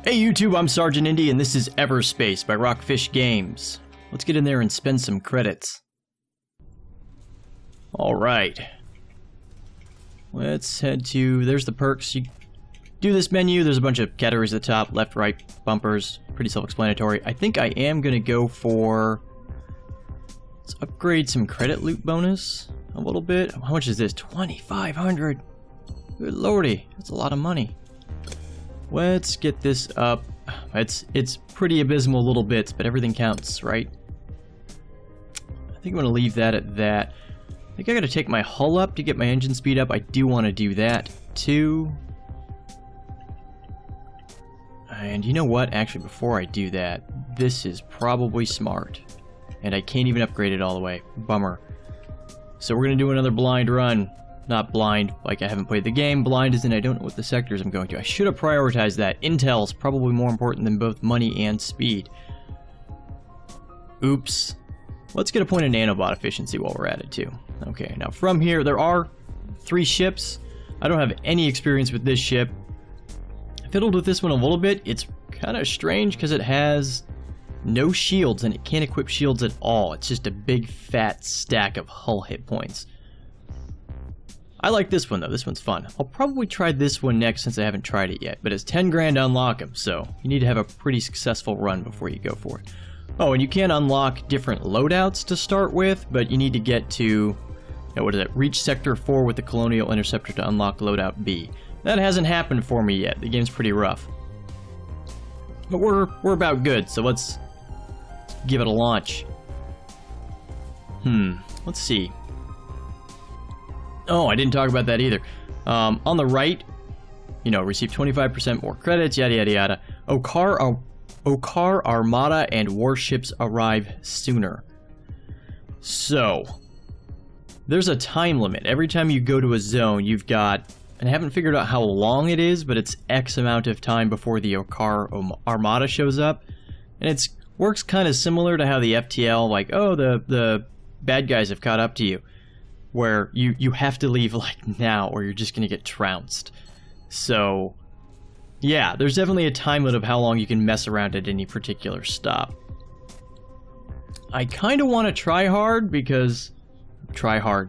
Hey YouTube, I'm Sergeant Indy and this is Everspace by Rockfish Games. Let's get in there and spend some credits. Alright. Let's head to, there's the perks. You do this menu, there's a bunch of categories at the top, left, right, bumpers, pretty self-explanatory. I think I am going to go for, let's upgrade some credit loot bonus a little bit. How much is this? 2,500. Good lordy, that's a lot of money. Let's get this up. It's pretty abysmal little bits, but everything counts, right? I think I'm gonna leave that at that. I think I gotta take my hull up to get my engine speed up. I do want to do that too. And you know what? Actually, before I do that, this is probably smart. And I can't even upgrade it all the way. Bummer. So we're gonna do another blind run. Not blind, like I haven't played the game. Blind as in I don't know what the sectors I'm going to. I should have prioritized that. Intel's probably more important than both money and speed. Oops. Let's get a point of nanobot efficiency while we're at it too. Okay, now from here, there are 3 ships. I don't have any experience with this ship. I fiddled with this one a little bit. It's kind of strange because it has no shields and it can't equip shields at all. It's just a big fat stack of hull hit points. I like this one though, this one's fun. I'll probably try this one next since I haven't tried it yet, but it's 10 grand to unlock them, so you need to have a pretty successful run before you go for it. Oh, and you can unlock different loadouts to start with, but you need to get to, what is it, reach Sector 4 with the Colonial Interceptor to unlock loadout B. That hasn't happened for me yet, the game's pretty rough. But we're about good, so let's give it a launch. Let's see. Oh, I didn't talk about that either. On the right, receive 25% more credits, yada yada yada. Okar Armada and warships arrive sooner. So, there's a time limit. Every time you go to a zone, you've got, and I haven't figured out how long it is, but it's X amount of time before the Okar Armada shows up. And it works kind of similar to how the FTL, like, oh, the bad guys have caught up to you. Where you have to leave like now or you're just gonna get trounced. So yeah, there's definitely a time limit of how long you can mess around at any particular stop. I kind of want to try hard because try hard.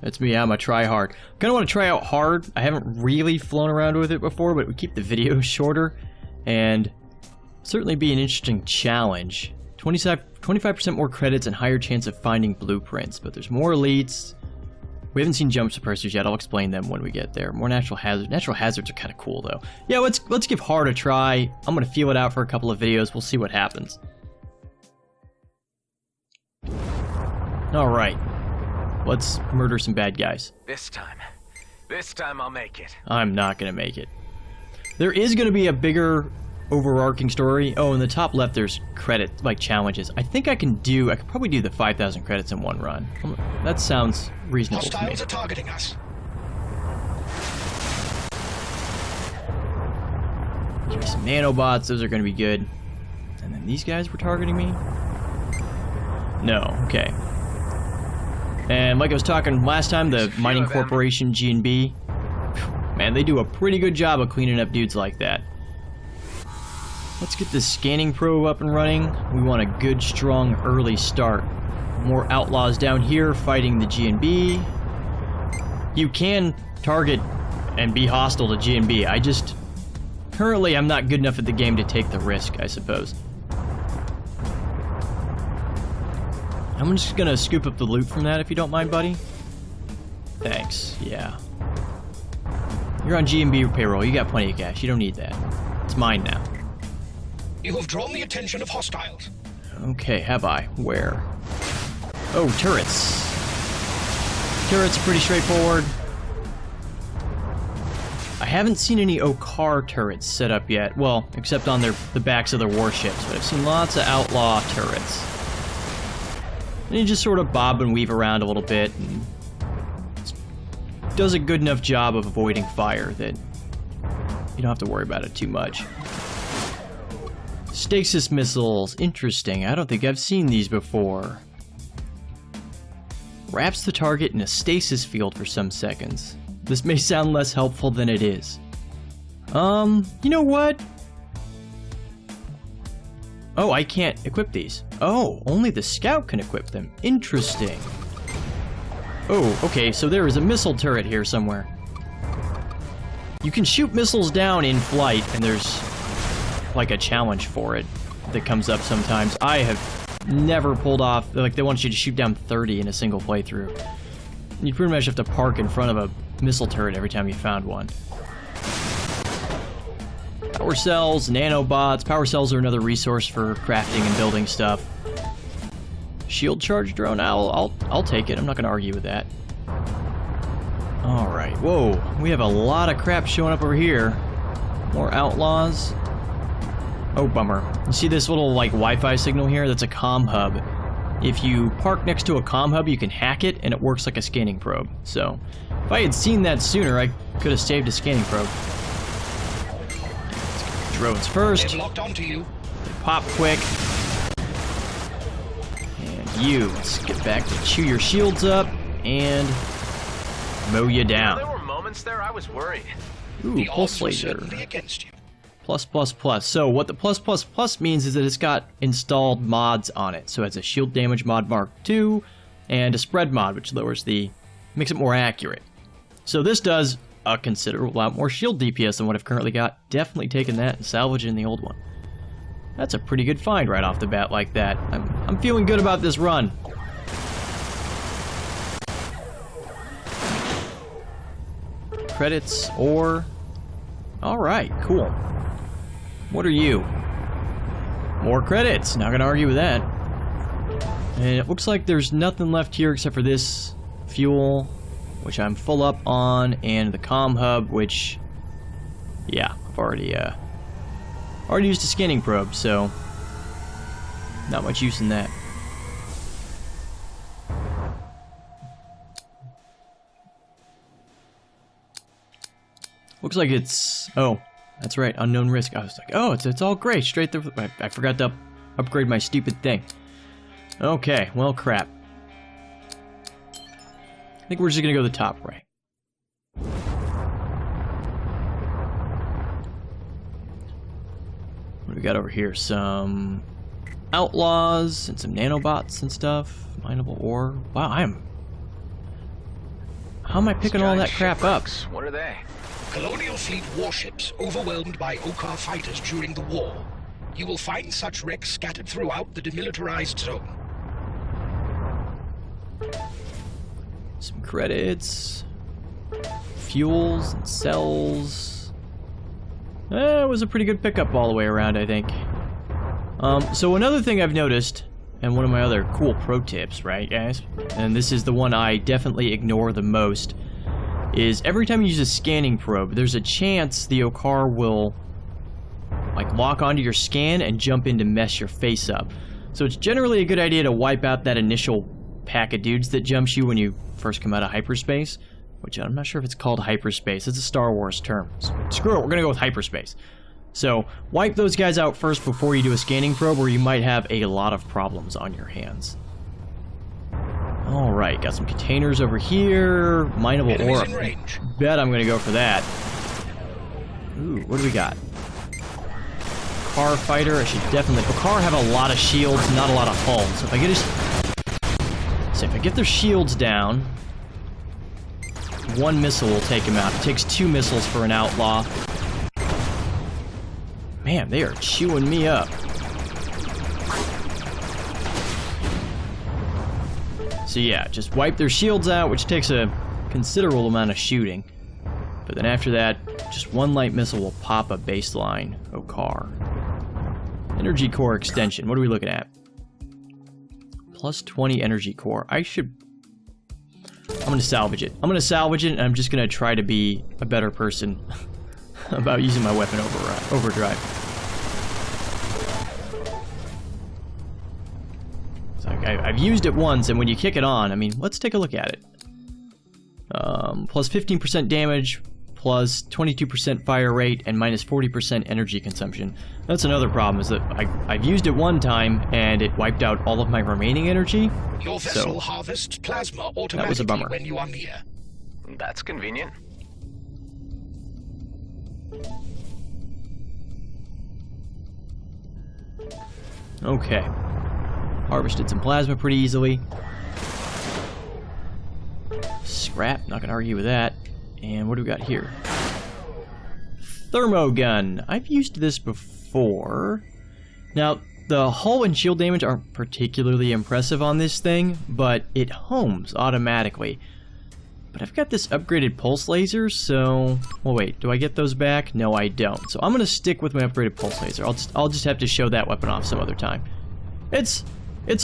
That's me, I'm a try hard. Kind of want to try out hard. I haven't really flown around with it before, but we keep the videos shorter and certainly be an interesting challenge. 25% more credits and higher chance of finding blueprints, but there's more elites. We haven't seen jump suppressors yet. I'll explain them when we get there. More natural hazards. Natural hazards are kind of cool though. Yeah, let's give hard a try. I'm gonna feel it out for a couple of videos. We'll see what happens. All right, let's murder some bad guys. This time I'll make it. I'm not gonna make it. There is gonna be a bigger overarching story. Oh, in the top left there's credit, like challenges. I think I could probably do the 5,000 credits in one run. That sounds reasonable to me. Hostiles are targeting us. There's some nanobots, those are going to be good. And then these guys were targeting me? No, okay. And like I was talking last time, the Mining Corporation G&B, man, they do a pretty good job of cleaning up dudes like that. Let's get this scanning probe up and running. We want a good, strong, early start. More outlaws down here fighting the G&B. You can target and be hostile to G&B. Currently I'm not good enough at the game to take the risk, I suppose. I'm just gonna scoop up the loot from that if you don't mind, buddy. Thanks, yeah. You're on G&B payroll, you got plenty of cash, you don't need that. It's mine now. You have drawn the attention of hostiles. Okay, have I? Where? Oh, turrets. Turrets are pretty straightforward. I haven't seen any Okar turrets set up yet. Well, except on the backs of their warships, but I've seen lots of outlaw turrets. And you just sort of bob and weave around a little bit, and does a good enough job of avoiding fire that you don't have to worry about it too much. Stasis missiles, interesting. I don't think I've seen these before. Wraps the target in a stasis field for some seconds. This may sound less helpful than it is. You know what? Oh, I can't equip these. Oh, only the scout can equip them. Interesting. Oh, okay, so there is a missile turret here somewhere. You can shoot missiles down in flight, and there's like a challenge for it that comes up sometimes. I have never pulled off, like they want you to shoot down 30 in a single playthrough. You pretty much have to park in front of a missile turret every time you found one. Power cells, nanobots. Power cells are another resource for crafting and building stuff. Shield charge drone. I'll take it. I'm not going to argue with that. All right. Whoa. We have a lot of crap showing up over here. More outlaws. Oh, bummer. You see this little like Wi-Fi signal here? That's a comm hub. If you park next to a comm hub, you can hack it, and it works like a scanning probe. So, if I had seen that sooner, I could have saved a scanning probe. Drones first. They've locked onto you. They pop quick. And you, let's get back to chew your shields up and mow you down. There were moments there I was worried. Ooh, The pulse odds were laser. certainly against you. Plus, plus, plus. So what the plus, plus, plus means is that it's got installed mods on it. So it's a shield damage mod Mark II and a spread mod, which makes it more accurate. So this does a considerable amount more shield DPS than what I've currently got. Definitely taking that and salvaging the old one. That's a pretty good find right off the bat like that. I'm feeling good about this run. Credits or... Alright, cool. What are you? More credits. Not gonna argue with that. And it looks like there's nothing left here except for this fuel, which I'm full up on, and the comm hub, which, yeah, I've already used a scanning probe, so not much use in that. Looks like it's, oh, that's right, unknown risk. I was like, oh, it's all great, straight through. I forgot to upgrade my stupid thing. Okay, well, crap. I think we're just gonna go the top right. What do we got over here? Some outlaws and some nanobots and stuff. Mineable ore. Wow, how am I picking all that crap up? What are they? Colonial fleet warships overwhelmed by Okar fighters during the war. You will find such wrecks scattered throughout the demilitarized zone. Some credits. Fuels and cells. It was a pretty good pickup all the way around, I think. So another thing I've noticed, and one of my other cool pro tips, right, guys? And this is the one I definitely ignore the most, is every time you use a scanning probe, there's a chance the Okar will like lock onto your scan and jump in to mess your face up. So it's generally a good idea to wipe out that initial pack of dudes that jumps you when you first come out of hyperspace, which I'm not sure if it's called hyperspace. It's a Star Wars term. So screw it, we're gonna go with hyperspace. So wipe those guys out first before you do a scanning probe, or you might have a lot of problems on your hands. Alright, got some containers over here. Mineable ore. Enemies in range. Bet I'm gonna go for that. Ooh, what do we got? Car fighter. I should definitely... Car have a lot of shields, not a lot of hull. So if I get their shields down, one missile will take him out. It takes 2 missiles for an outlaw. Man, they are chewing me up. So yeah, just wipe their shields out, which takes a considerable amount of shooting. But then after that, just one light missile will pop a baseline Okar. Energy core extension, what are we looking at? Plus 20 energy core. I'm gonna salvage it. I'm gonna salvage it, and I'm just gonna try to be a better person about using my weapon overdrive. I've used it once, and when you kick it on, I mean, let's take a look at it. Plus 15% damage, plus 22% fire rate, and minus 40% energy consumption. That's another problem, is that I've used it one time, and it wiped out all of my remaining energy. Your vessel harvests plasma automatically that was a bummer. when you are near. That's convenient. Okay. Harvested some plasma pretty easily. Scrap, not gonna argue with that. And what do we got here? Thermogun. I've used this before. Now, the hull and shield damage aren't particularly impressive on this thing, but it homes automatically. But I've got this upgraded pulse laser, so... Well, wait, do I get those back? No, I don't. So I'm gonna stick with my upgraded pulse laser. I'll just have to show that weapon off some other time. It's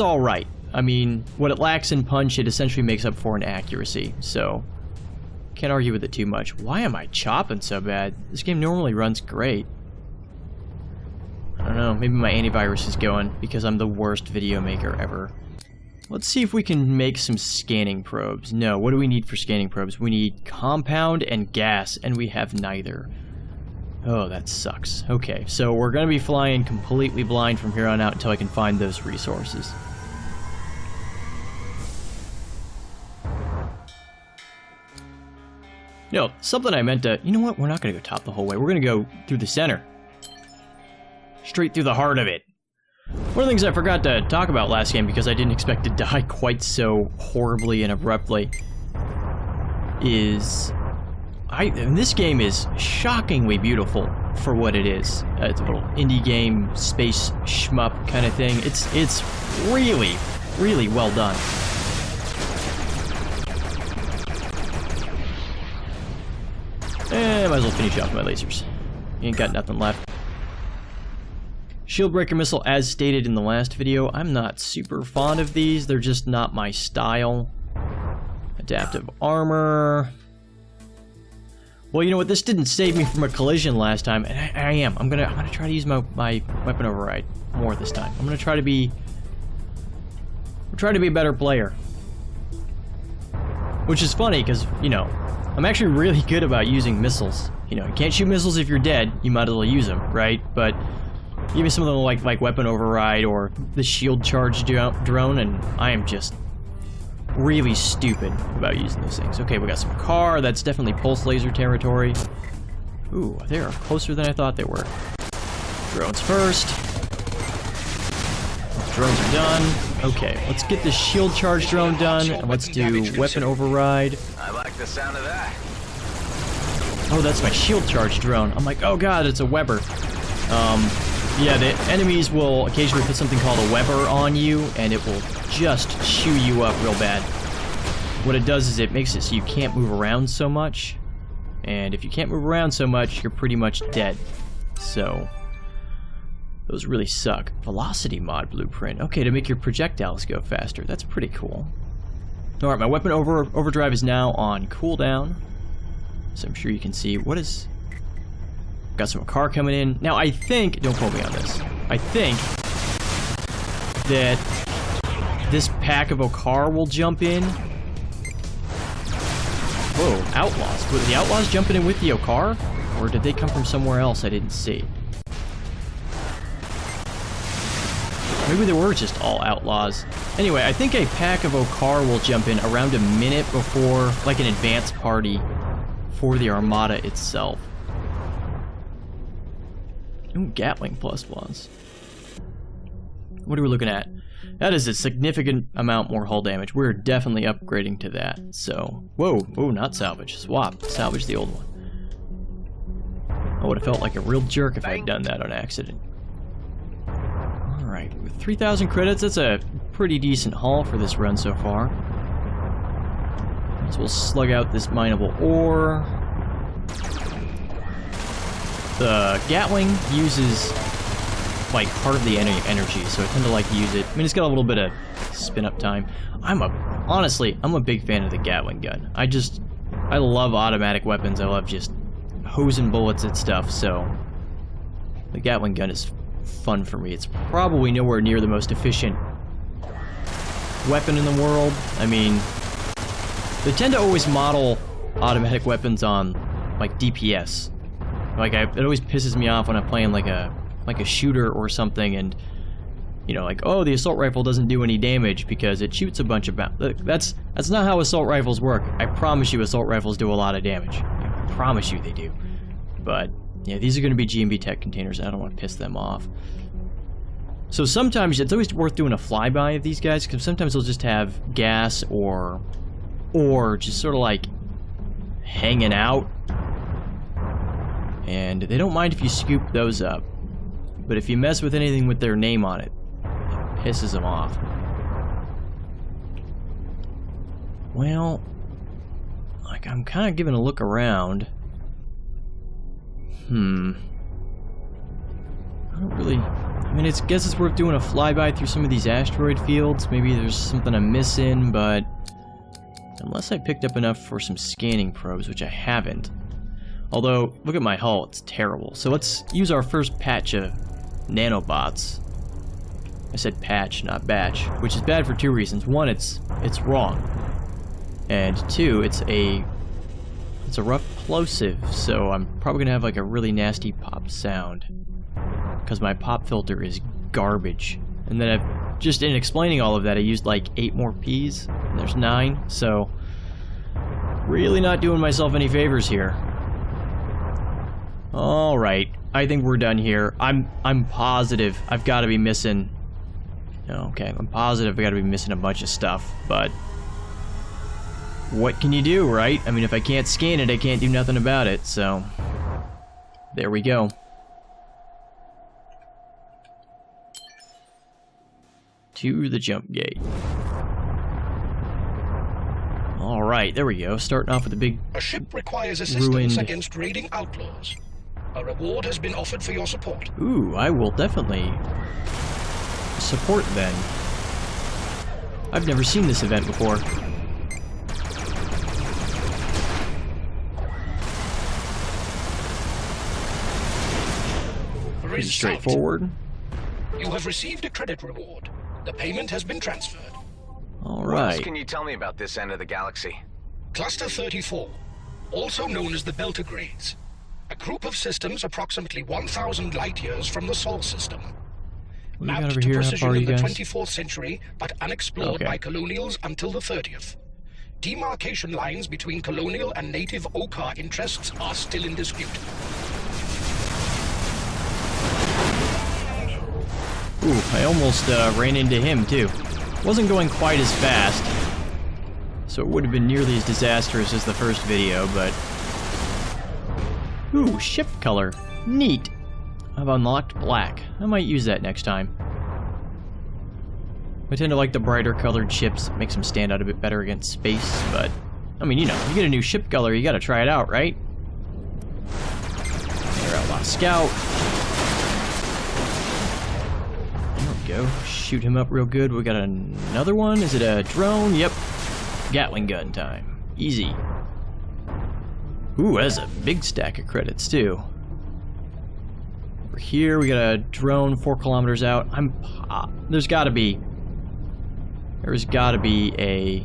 alright. I mean, what it lacks in punch, it essentially makes up for in accuracy, so... Can't argue with it too much. Why am I chopping so bad? This game normally runs great. I don't know, maybe my antivirus is going, because I'm the worst video maker ever. Let's see if we can make some scanning probes. No, what do we need for scanning probes? We need compound and gas, and we have neither. Oh, that sucks. Okay, so we're gonna be flying completely blind from here on out until I can find those resources. No, something I meant to... You know what? We're not gonna go top the whole way. We're gonna go through the center. Straight through the heart of it. One of the things I forgot to talk about last game, because I didn't expect to die quite so horribly and abruptly, is... this game is shockingly beautiful for what it is. It's a little indie game, space shmup kind of thing. It's really, really well done. Might as well finish off my lasers. Ain't got nothing left. Shield breaker missile, as stated in the last video, I'm not super fond of these. They're just not my style. Adaptive armor. Well, you know what? This didn't save me from a collision last time, and I am. I'm gonna try to use my weapon override more this time. I'm gonna try to be a better player. Which is funny, because, you know, I'm actually really good about using missiles. You know, you can't shoot missiles if you're dead. You might as well use them, right? But even some of them like weapon override or the shield charge drone, and I am just really stupid about using those things. Okay, we got some car. That's definitely pulse laser territory. Ooh, they are closer than I thought they were. Drones first. Drones are done. Okay, let's get the shield charge drone done, and let's do weapon override. I like the sound of that. Oh, that's my shield charge drone. I'm like, oh god, it's a Weber. Yeah, the enemies will occasionally put something called a Weber on you, and it will just chew you up real bad. What it does is it makes it so you can't move around so much, and if you can't move around so much, you're pretty much dead. So, those really suck. Velocity mod blueprint. Okay, to make your projectiles go faster. That's pretty cool. Alright, my weapon overdrive is now on cooldown, so I'm sure you can see what is... Got some car coming in. Now, I think... Don't quote me on this. I think that this pack of Okar will jump in. Whoa, outlaws. Were the outlaws jumping in with the Okar? Or did they come from somewhere else I didn't see? Maybe they were just all outlaws. Anyway, I think a pack of Okar will jump in around a minute before, like, an advance party for the Armada itself. Ooh, Gatling ++. What are we looking at? That is a significant amount more hull damage. We're definitely upgrading to that. So, whoa, not salvage. Swap. Salvage the old one. I would have felt like a real jerk if I had done that on accident. Alright, with 3,000 credits, that's a pretty decent haul for this run so far. So we'll slug out this mineable ore. The Gatling uses, like, hardly any energy, so I tend to like to use it. I mean, it's got a little bit of spin-up time. Honestly, I'm a big fan of the Gatling gun. I love automatic weapons. I love just hosing bullets at stuff, so the Gatling gun is fun for me. It's probably nowhere near the most efficient weapon in the world. I mean, they tend to always model automatic weapons on, like, DPS. Like, it always pisses me off when I'm playing like a shooter or something, and, you know, like, oh, the assault rifle doesn't do any damage because it shoots a bunch of Look, that's not how assault rifles work. I promise you assault rifles do a lot of damage. I promise you they do. But, yeah, these are going to be GMB tech containers, and I don't want to piss them off. So sometimes it's always worth doing a flyby of these guys, because sometimes they'll just have gas or just sort of like hanging out. And they don't mind if you scoop those up. But if you mess with anything with their name on it, it pisses them off. Well, like, I'm kind of giving a look around. I don't really... I mean, I guess it's worth doing a flyby through some of these asteroid fields. Maybe there's something I'm missing, but... Unless I picked up enough for some scanning probes, which I haven't. Although, look at my hull, it's terrible. So let's use our first patch of nanobots. I said patch, not batch, which is bad for two reasons. One, it's wrong. And two, it's a rough plosive, so I'm probably gonna have like a really nasty pop sound. Because my pop filter is garbage. And then I've just in explaining all of that, I used like 8 more P's, and there's 9, so really not doing myself any favors here. Alright, I think we're done here. I'm positive I've got to be missing... Okay, I'm positive I've got to be missing a bunch of stuff, but... What can you do, right? I mean, if I can't scan it, I can't do nothing about it, so... There we go. To the jump gate. Alright, there we go. Starting off with a big... A ship requires assistance against raiding outlaws. A reward has been offered for your support. Ooh, I will definitely support then. I've never seen this event before. Pretty straightforward. You have received a credit reward. The payment has been transferred. All What else right. can you tell me about this end of the galaxy? Cluster 34, also known as the Beltagrades. A group of systems approximately 1,000 light-years from the Sol system. What do we got Mapped over to here? How precision far are in you the guys? 24th century, but unexplored by colonials until the 30th. Demarcation lines between colonial and native Okar interests are still in dispute. Ooh, I almost ran into him too. Wasn't going quite as fast, so it would have been nearly as disastrous as the first video, but... Ooh, ship color. Neat. I've unlocked black. I might use that next time. I tend to like the brighter colored ships. It makes them stand out a bit better against space, but... I mean, you know, you get a new ship color, you gotta try it out, right? Air Outlaw Scout. There we go. Shoot him up real good. We got another one. Is it a drone? Yep. Gatling gun time. Easy. Ooh, that's a big stack of credits, too. Over here, we got a drone 4 kilometers out. There's gotta be a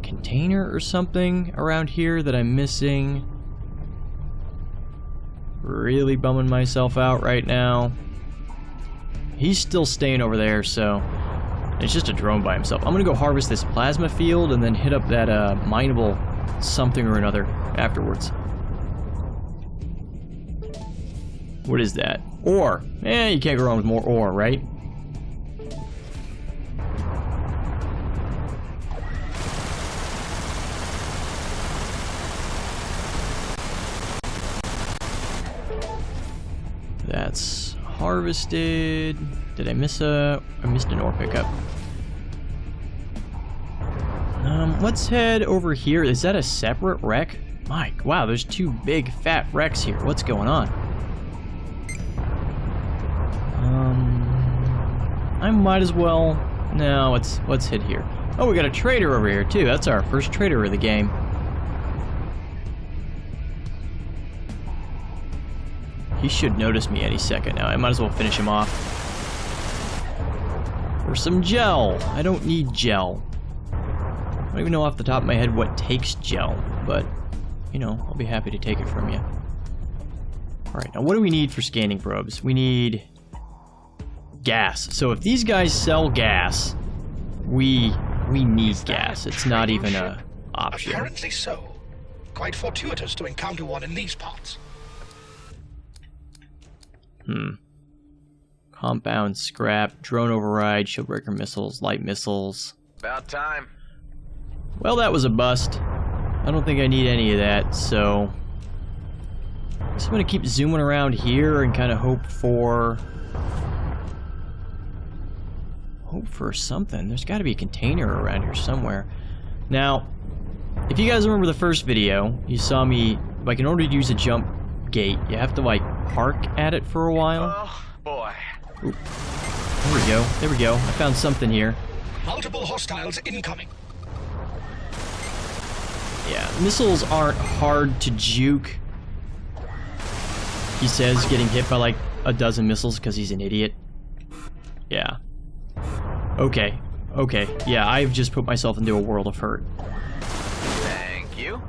container or something around here that I'm missing. Really bumming myself out right now. He's still staying over there, so it's just a drone by himself. I'm gonna go harvest this plasma field and then hit up that mineable something or another afterwards. What is that? Ore. You can't go wrong with more ore, right? That's harvested. Did I miss I missed an ore pickup. Let's head over here. Is that a separate wreck? Mike, wow, there's 2 big fat wrecks here. What's going on? I might as well... No, let's hit here. Oh, we got a trader over here, too. That's our first trader of the game. He should notice me any second now. I might as well finish him off. For some gel. I don't need gel. I don't even know off the top of my head what takes gel, but, you know, I'll be happy to take it from you. Alright, now what do we need for scanning probes? We need gas. So if these guys sell gas, we need gas. It's not even a option. Apparently so. Quite fortuitous to encounter one in these parts. Compound, scrap, drone override, shieldbreaker missiles, light missiles. About time. Well, that was a bust. I don't think I need any of that, so... I guess I'm gonna keep zooming around here and kind of hope for something. There's got to be a container around here somewhere. Now, if you guys remember the first video, you saw me, like, in order to use a jump gate, you have to, like, park at it for a while. Oh, boy. Oop. There we go. There we go. I found something here. Multiple hostiles incoming. Yeah, missiles aren't hard to juke. He says getting hit by, like, a dozen missiles because he's an idiot. Yeah. Okay. Okay. Yeah, I've just put myself into a world of hurt. Thank you.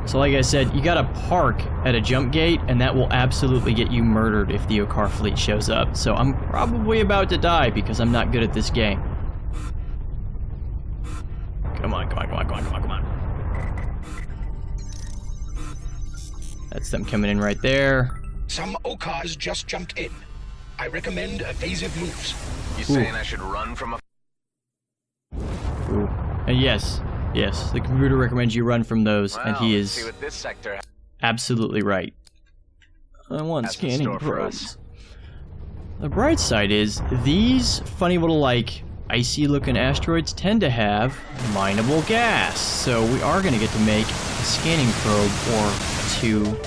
So like I said, you gotta park at a jump gate, and that will absolutely get you murdered if the Okar fleet shows up. So I'm probably about to die because I'm not good at this game. Come on, come on, come on, come on, come on, come on. That's them coming in right there. Some Okars just jumped in. I recommend evasive moves. You saying I should run from a... Ooh. And yes, yes, the computer recommends you run from those, Well, and he let's see is what this sector absolutely right. I want has in scanning store for probes. us. The bright side is, these funny little, like, icy looking asteroids tend to have mineable gas, so we are going to get to make a scanning probe or 2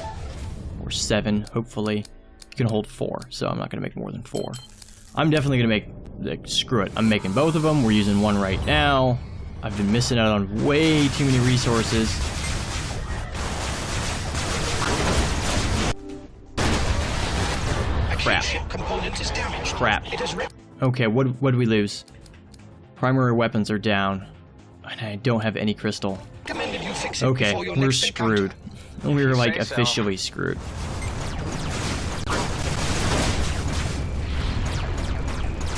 or 7, hopefully. You can hold 4, so I'm not going to make more than 4. I'm definitely going to make, like, screw it, I'm making both of them. We're using one right now. I've been missing out on way too many resources. Crap. Ship component is damaged. Crap. It is Okay, what did we lose? Primary weapons are down. And I don't have any crystal. recommended you fix it Okay, before your we're next encounter. screwed. We're, like, say so. officially screwed.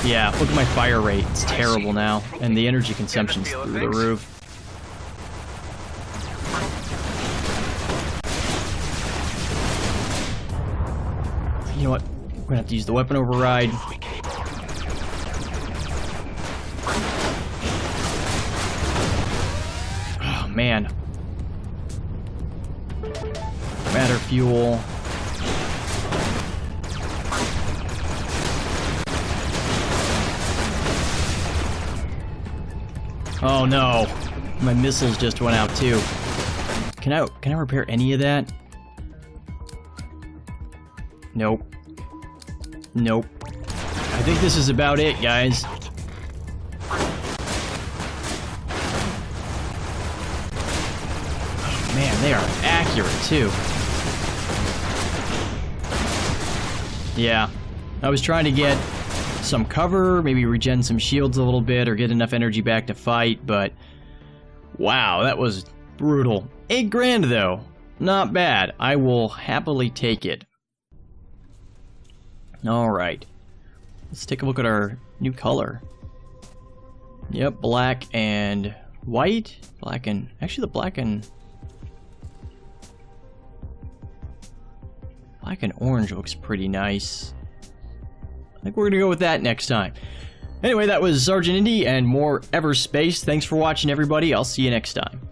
Yeah, look at my fire rate. It's terrible now. And the energy consumption's feel of through the things. roof. You know what? We're gonna have to use the weapon override. Oh, man. Matter fuel. Oh no, my missiles just went out too. Can I repair any of that? Nope. Nope. I think this is about it, guys. Oh, man, they are accurate too. Yeah, I was trying to get some cover, maybe regen some shields a little bit, or get enough energy back to fight, but wow, that was brutal. 8 grand though, not bad. I will happily take it. Alright, let's take a look at our new color. Yep, black and white. Black and, actually the black and orange looks pretty nice. I think we're gonna go with that next time. Anyway, that was Sergeant Indy and more Everspace. Thanks for watching, everybody. I'll see you next time.